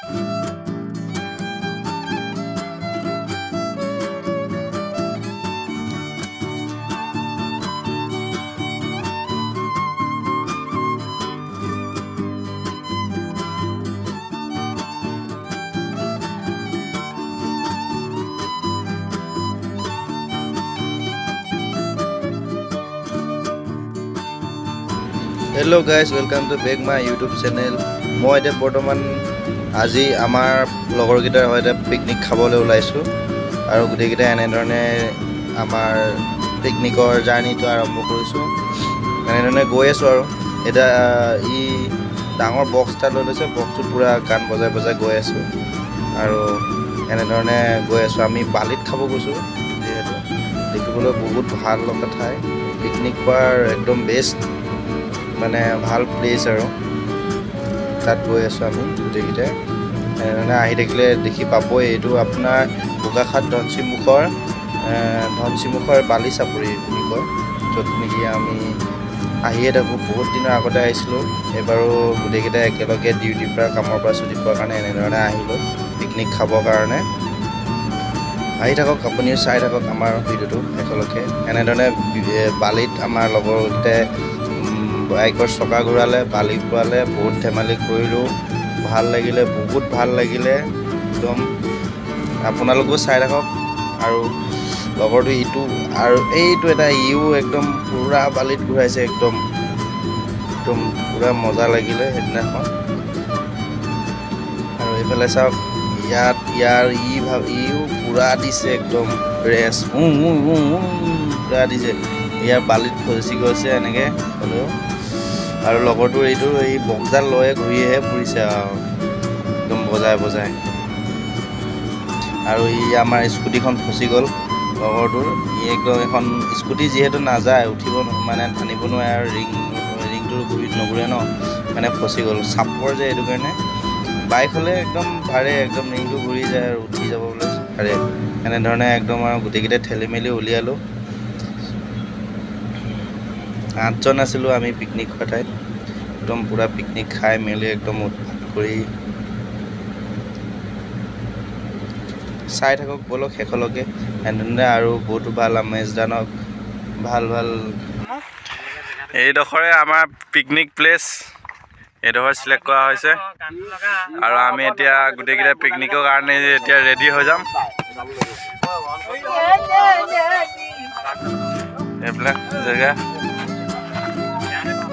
Hello guys, welcome to back my YouTube channel. মই এতিয়া বৰ্তমান আজি আমাৰ লগৰকেইটাৰ সৈতে পিকনিক খাবলৈ ওলাইছোঁ আৰু গোটেইকেইটা এনেধৰণে আমাৰ পিকনিকৰ জাৰ্নিটো আৰম্ভ কৰিছোঁ। এনেধৰণে গৈ আছোঁ আৰু এটা ই ডাঙৰ বক্স এটা লৈ লৈছে, বক্সটোত পুৰা গান বজাই বজাই গৈ আছোঁ আৰু এনেধৰণে গৈ আছোঁ। আমি বালিত খাব গৈছোঁ, যিহেতু দেখিবলৈ বহুত ভাল লগা ঠাই, পিকনিক খোৱাৰ একদম বেষ্ট মানে ভাল প্লেচ আৰু তাত গৈ আছোঁ আমি গোটেইকেইটাই। এনেধৰণে আহি থাকিলে দেখি পাবই, এইটো আপোনাৰ বোকাখাট ধনচিমুখৰ বালি চাপৰি বুলি কয়, য'ত নেকি আমি আহিয়ে থাকোঁ। বহুত দিনৰ আগতে আহিছিলোঁ, এইবাৰো গোটেইকেইটাই একেলগে ডিউটিৰ পৰা কামৰ পৰা ছুটি পোৱাৰ কাৰণে এনেধৰণে আহিলোঁ পিকনিক খাবৰ কাৰণে। আহি থাকক, আপুনিও চাই থাকক আমাৰ ভিডিঅ'টো একেলগে। এনেধৰণে বালিত আমাৰ লগৰকেইটাই বাইকৰ চকা ঘূৰালে, বালি খোৱালে, বহুত ধেমালি কৰিলোঁ, ভাল লাগিলে, বহুত ভাল লাগিলে একদম। আপোনালোকেও চাই থাকক। আৰু লগৰটো ইটো আৰু এইটো এটা ইও একদম পূৰা বালিত ঘূৰাইছে, একদম পূৰা মজা লাগিলে সেইদিনাখন। আৰু এইফালে চাওক, ইও পূৰা দিছে একদম ৰেচ, পূৰা দিছে। ইয়াৰ বালিত ফচি গৈছে এনেকৈ হ'লেও। আৰু লগৰটোৰ এই বক্সডাল লৈয়ে ঘূৰিহে ফুৰিছে আৰু একদম বজাই বজাই। আৰু আমাৰ স্কুটিখন ফচি গ'ল লগৰটোৰ। একদম এখন স্কুটি যিহেতু নাযায়, উঠিব মানে টানিব নোৱাৰে আৰু ৰিংটো নুঘূৰে ন, মানে ফচি গ'ল, চাপৰ যে, এইটো কাৰণে। বাইক হ'লে একদম পাৰে, একদম ৰিংটো ঘূৰি যায় আৰু উঠি যাবলৈ পাৰে। এনেধৰণে একদম আৰু গোটেইকেইটাই ঠেলি মেলি উলিয়ালোঁ। 8জন আছিলোঁ আমি পিকনিক খোৱা ঠাইত, একদম পূৰা পিকনিক খাই মেলি একদম উৎপাত কৰি। চাই থাকক ব'লক শেষলৈকে, এনেধৰণে আৰু বহুতো ভাল আমেজজনক ভাল এইডোখৰে আমাৰ পিকনিক প্লেচ, এইডোখৰ চিলেক্ট কৰা হৈছে। আৰু আমি এতিয়া গোটেইকেইটা পিকনিকৰ কাৰণে এতিয়া ৰেডি হৈ যাম। এইবিলাক জেগা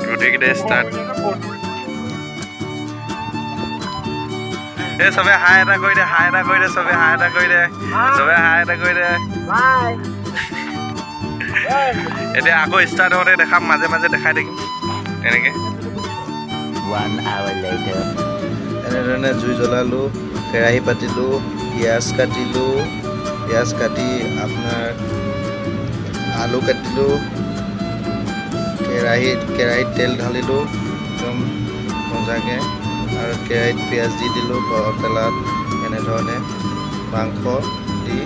গোটেইকেইটাই ষ্টাৰ্ট। এই চবে হাই এটা কৰি দে, চবে হাই এটা কৰি দে। এতিয়া আকৌ ষ্টাৰ্ট হওঁতে দেখাম, মাজে মাজে দেখাই থাকিম এনেকৈ। 1 hour later. এনেধৰণে জুই জ্বলালোঁ, কেৰাহী পাতিলোঁ, পিঁয়াজ কাটি আপোনাৰ আলু কাটিলোঁ, কেৰাহীত তেল ঢালিলোঁ একদম মজাকৈ, আৰু কেৰাহীত পিঁয়াজ দি দিলোঁ তেলত। এনেধৰণে মাংস দি,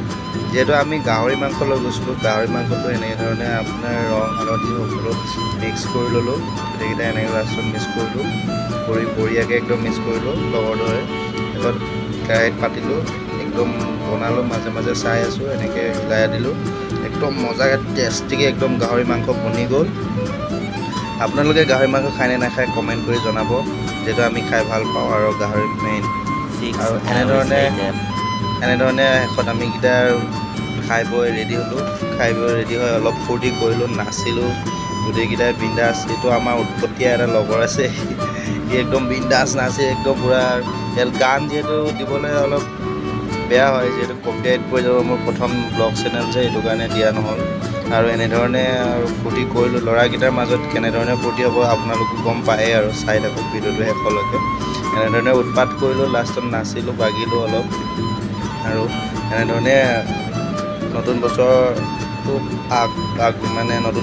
যিহেতু আমি গাহৰি মাংস লৈ গৈছিলোঁ, গাহৰি মাংসটো এনেধৰণে আপোনাৰ ৰং হালধি সকলো মিক্স কৰি ল'লোঁ। গোটেইকেইটা এনেকৈ লাষ্টত মিক্স কৰিলোঁ, বঢ়িয়াকৈ একদম মিক্স কৰিলোঁ লগৰদৰে। তাৰপিছত কেৰাহীত পাতিলোঁ, একদম বনালোঁ, মাজে মাজে চাই আছোঁ, এনেকৈ হিলাই দিলোঁ। একদম মজাকৈ টেষ্টিকৈ একদম গাহৰি মাংস বনি গ'ল। আপোনালোকে গাহৰি মাংস খাই নে নাখায় কমেণ্ট কৰি জনাব, যিহেতু আমি খাই ভাল পাওঁ আৰু গাহৰি মেইন। আৰু এনেধৰণে শেষত আমিকেইটা খাই বৈ ৰেডি হ'লোঁ। খাই বৈ ৰেডি হৈ অলপ ফূৰ্তি কৰিলোঁ, নাচিলোঁ গোটেইকেইটাই বিন্দাছ। এইটো আমাৰ উৎপতীয়া এটা লগৰ আছে, সি একদম বিন্দাছ নাচে একদম পূৰা। ইয়াত গান যিহেতু দিবলৈ অলপ বেয়া হয়, যিহেতু কপিৰাইট পৰি যাব, মোৰ প্ৰথম ব্লগ চেনেল যে, এইটো কাৰণে দিয়া নহ'ল। আৰু এনেধৰণে আৰু ফূৰ্তি কৰিলোঁ। ল'ৰাকেইটাৰ মাজত কেনেধৰণে ফূৰ্তি হ'ব আপোনালোকে গম পায়েই, আৰু চাই থাকক ভিডিঅ'টো শেষলৈকে। এনেধৰণে উৎপাত কৰিলোঁ, লাষ্টত নাচিলোঁ, বাগিলোঁ অলপ। আৰু এনেধৰণে নতুন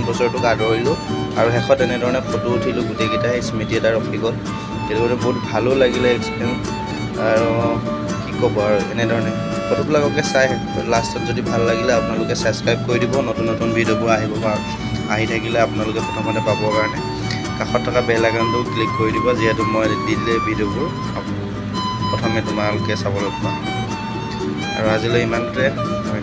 বছৰটোক আদৰিলোঁ। আৰু শেষত এনেধৰণে ফটো উঠিলোঁ গোটেইকেইটাই, স্মৃতি এটা ৰখি গ'ল। সেইটো কাৰণে বহুত ভালো লাগিলে এক্সপিৰিয়েঞ্চ। আৰু কি ক'ব আৰু, এনেধৰণে ফটোবিলাককে চাই লাষ্টত যদি ভাল লাগিলে আপোনালোকে ছাবস্ক্ৰাইব কৰি দিব। নতুন ভিডিঅ'বোৰ আহি থাকিলে আপোনালোকে প্ৰথমতে পাবৰ কাৰণে কাষত থকা বেল আইকনটো ক্লিক কৰি দিব, যিহেতু মই দি দিলে ভিডিঅ'বোৰ প্ৰথমে তোমালোকে চাবলৈ পোৱা। আৰু আজিলৈ ইমানতে, আমি